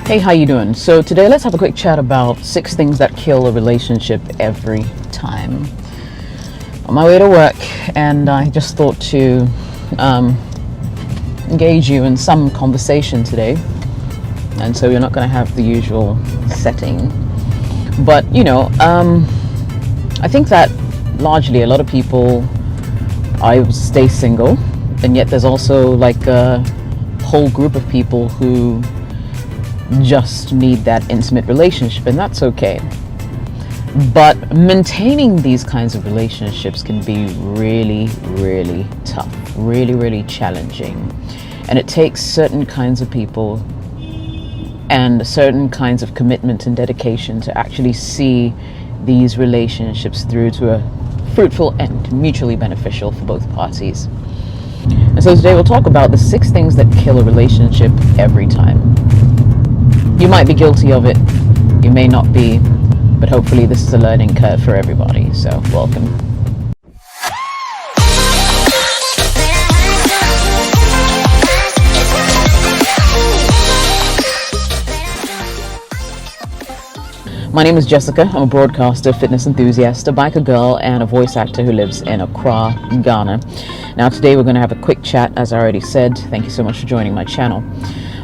Hey, how you doing? So today let's have a quick chat about 6 things that kill a relationship every time. On my way to work, and I just thought to engage you in some conversation today. And so you're not going to have the usual setting. But, I think that largely a lot of people stay single, and yet there's also like a whole group of people who just need that intimate relationship, and that's okay. But maintaining these kinds of relationships can be really, really tough, really, really challenging. And it takes certain kinds of people and certain kinds of commitment and dedication to actually see these relationships through to a fruitful and mutually beneficial for both parties. And so today we'll talk about the 6 things that kill a relationship every time. You might be guilty of it, you may not be, but hopefully this is a learning curve for everybody, so welcome. My name is Jessica. I'm a broadcaster, fitness enthusiast, a biker girl, and a voice actor who lives in Accra, Ghana. Now today we're going to have a quick chat, as I already said. Thank you so much for joining my channel.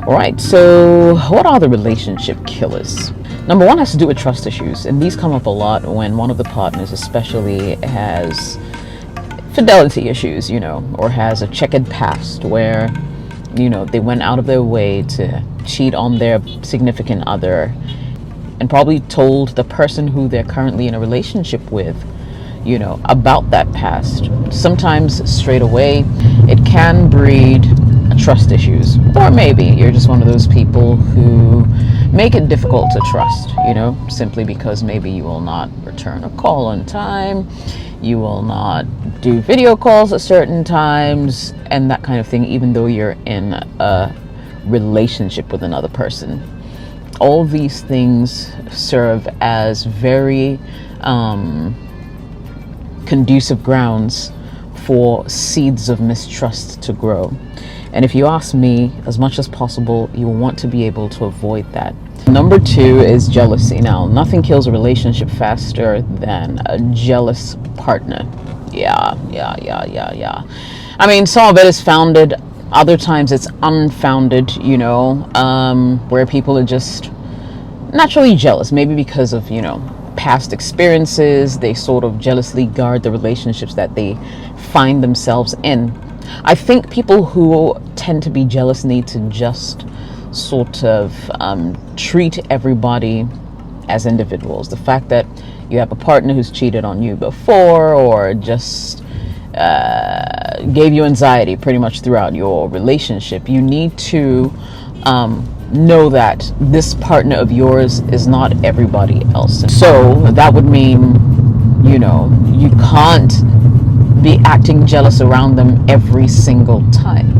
Alright, so what are the relationship killers? Number 1 has to do with trust issues, and these come up a lot when one of the partners especially has fidelity issues, or has a checkered past where, they went out of their way to cheat on their significant other and probably told the person who they're currently in a relationship with, about that past. Sometimes straight away, it can breed trust issues, or maybe you're just one of those people who make it difficult to trust, simply because maybe you will not return a call on time, you will not do video calls at certain times, and that kind of thing, even though you're in a relationship with another person. All these things serve as very conducive grounds for seeds of mistrust to grow. And if you ask me, as much as possible, you want to be able to avoid that. Number 2 is jealousy. Now, nothing kills a relationship faster than a jealous partner. Yeah. I mean, some of it is founded, other times it's unfounded, where people are just naturally jealous, maybe because of, past experiences. They sort of jealously guard the relationships that they find themselves in. I think people who tend to be jealous need to just sort of treat everybody as individuals. The fact that you have a partner who's cheated on you before, or just gave you anxiety pretty much throughout your relationship, you need to know that this partner of yours is not everybody else. So that would mean, you can't be acting jealous around them every single time.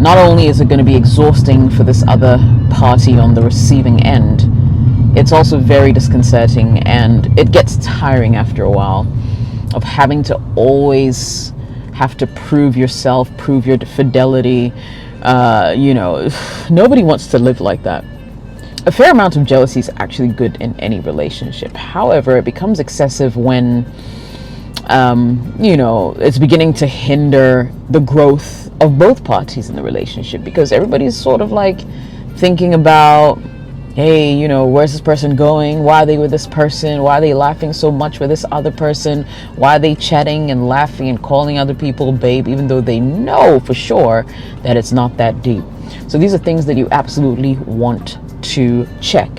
Not only is it going to be exhausting for this other party on the receiving end, it's also very disconcerting, and it gets tiring after a while of having to always have to prove yourself, prove your fidelity. Nobody wants to live like that. A fair amount of jealousy is actually good in any relationship. However, it becomes excessive when it's beginning to hinder the growth of both parties in the relationship, because everybody's sort of like thinking about, hey, where's this person going? Why are they with this person? Why are they laughing so much with this other person? Why are they chatting and laughing and calling other people babe, even though they know for sure that it's not that deep? So these are things that you absolutely want to check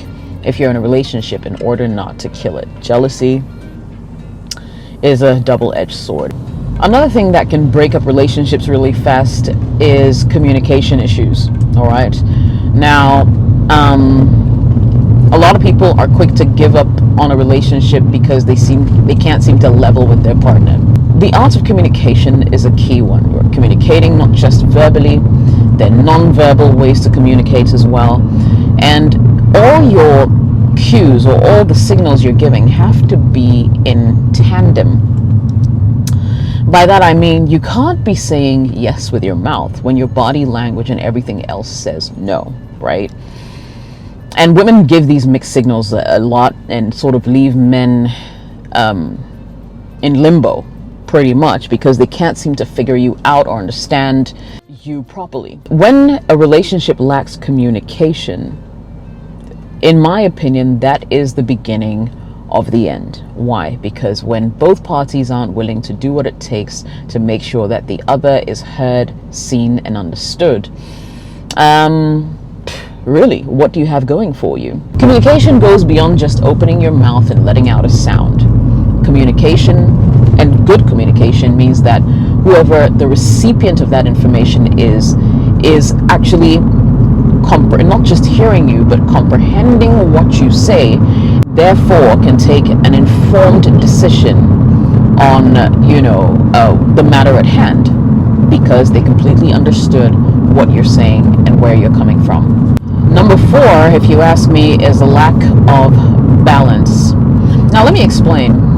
if you're in a relationship in order not to kill it. Jealousy is a double-edged sword. Another thing that can break up relationships really fast is communication issues. All right. Now, a lot of people are quick to give up on a relationship because they can't seem to level with their partner. The art of communication is a key one. You're communicating not just verbally, there are non-verbal ways to communicate as well. And all your cues or all the signals you're giving have to be in tandem. By that I mean you can't be saying yes with your mouth when your body language and everything else says no, right? And women give these mixed signals a lot and sort of leave men in limbo pretty much, because they can't seem to figure you out or understand you properly. When a relationship lacks communication, in my opinion, that is the beginning of the end. Why? Because when both parties aren't willing to do what it takes to make sure that the other is heard, seen, and understood, really, what do you have going for you? Communication goes beyond just opening your mouth and letting out a sound. Communication, and good communication, means that whoever the recipient of that information is actually not just hearing you, but comprehending what you say, therefore can take an informed decision on the matter at hand, because they completely understood what you're saying and where you're coming from. Number 4, if you ask me, is a lack of balance. Now let me explain.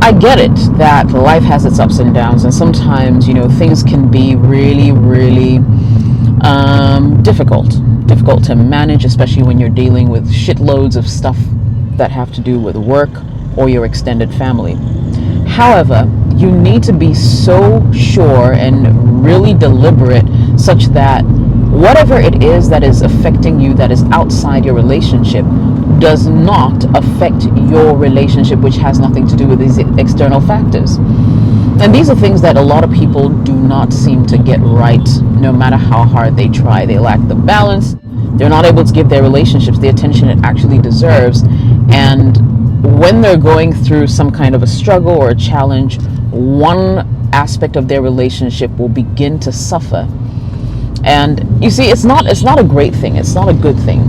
I get it that life has its ups and downs, and sometimes things can be really, really difficult to manage, especially when you're dealing with shitloads of stuff that have to do with work or your extended family. However, you need to be so sure and really deliberate such that whatever it is that is affecting you that is outside your relationship does not affect your relationship, which has nothing to do with these external factors. And these are things that a lot of people do not seem to get right, no matter how hard they try. They lack the balance. They're not able to give their relationships the attention it actually deserves. And when they're going through some kind of a struggle or a challenge, one aspect of their relationship will begin to suffer. And you see, it's not a great thing. It's not a good thing.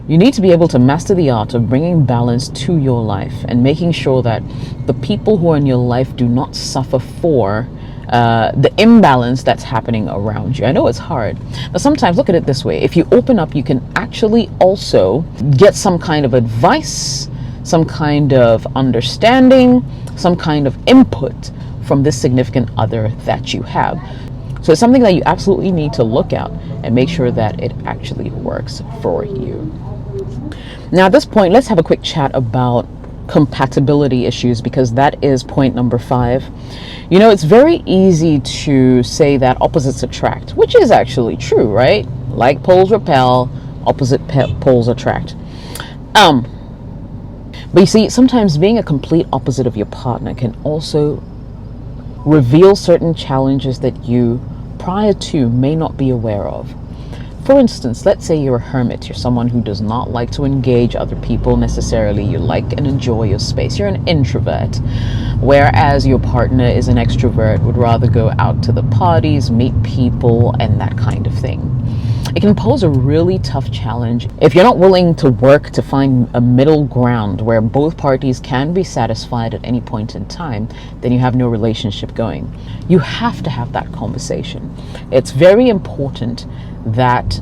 You need to be able to master the art of bringing balance to your life and making sure that the people who are in your life do not suffer for the imbalance that's happening around you. I know it's hard, but sometimes look at it this way. If you open up, you can actually also get some kind of advice, some kind of understanding, some kind of input from this significant other that you have. So it's something that you absolutely need to look at and make sure that it actually works for you. Now at this point, let's have a quick chat about compatibility issues, because that is point number 5. It's very easy to say that opposites attract, which is actually true, right? Like poles repel, opposite poles attract. But you see, sometimes being a complete opposite of your partner can also reveal certain challenges that you prior to may not be aware of. For instance, let's say you're a hermit. You're someone who does not like to engage other people necessarily. You like and enjoy your space. You're an introvert, whereas your partner is an extrovert, would rather go out to the parties, meet people, and that kind of thing. It can pose a really tough challenge if you're not willing to work to find a middle ground where both parties can be satisfied at any point in time. Then you have no relationship going. You have to have that conversation. It's very important that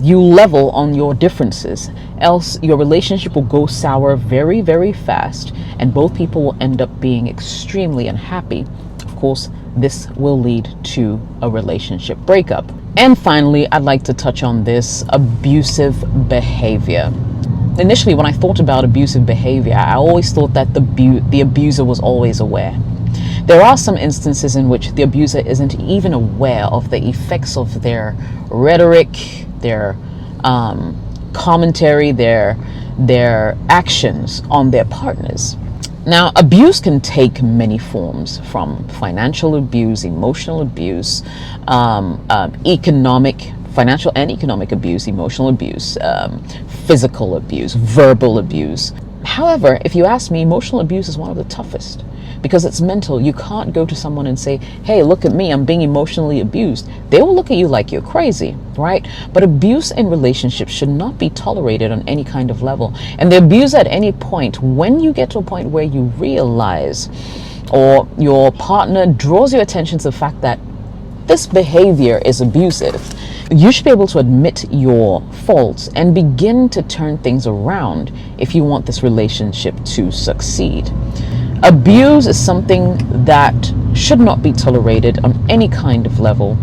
you level on your differences, else your relationship will go sour very, very fast, and both people will end up being extremely unhappy. Of course, this will lead to a relationship breakup. And finally, I'd like to touch on this abusive behavior. Initially, when I thought about abusive behavior, I always thought that the abuser was always aware. There are some instances in which the abuser isn't even aware of the effects of their rhetoric, their commentary, their actions on their partners. Now, abuse can take many forms, from financial abuse, emotional abuse, financial and economic abuse, emotional abuse, physical abuse, verbal abuse. However, if you ask me, emotional abuse is one of the toughest, because it's mental. You can't go to someone and say, hey, look at me, I'm being emotionally abused. They will look at you like you're crazy, right? But abuse in relationships should not be tolerated on any kind of level. And the abuse at any point, when you get to a point where you realize, or your partner draws your attention to the fact that this behavior is abusive, you should be able to admit your faults and begin to turn things around if you want this relationship to succeed. Abuse is something that should not be tolerated on any kind of level.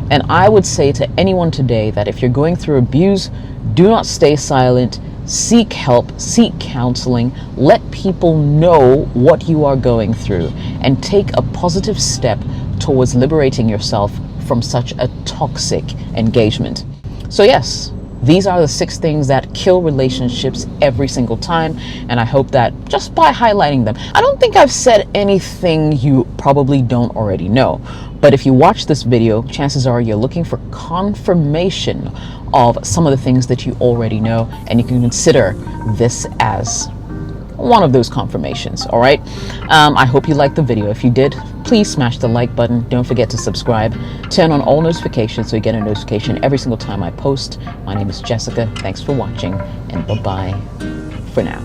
And I would say to anyone today that if you're going through abuse, do not stay silent. Seek help, seek counseling, let people know what you are going through, and take a positive step towards liberating yourself from such a toxic engagement. So yes, these are the 6 things that kill relationships every single time, and I hope that just by highlighting them, I don't think I've said anything you probably don't already know. But if you watch this video, chances are you're looking for confirmation of some of the things that you already know, and you can consider this as one of those confirmations. All right. I hope you liked the video. If you did, please smash the like button. Don't forget to subscribe. Turn on all notifications so you get a notification every single time I post. My name is Jessica. Thanks for watching, and bye-bye for now.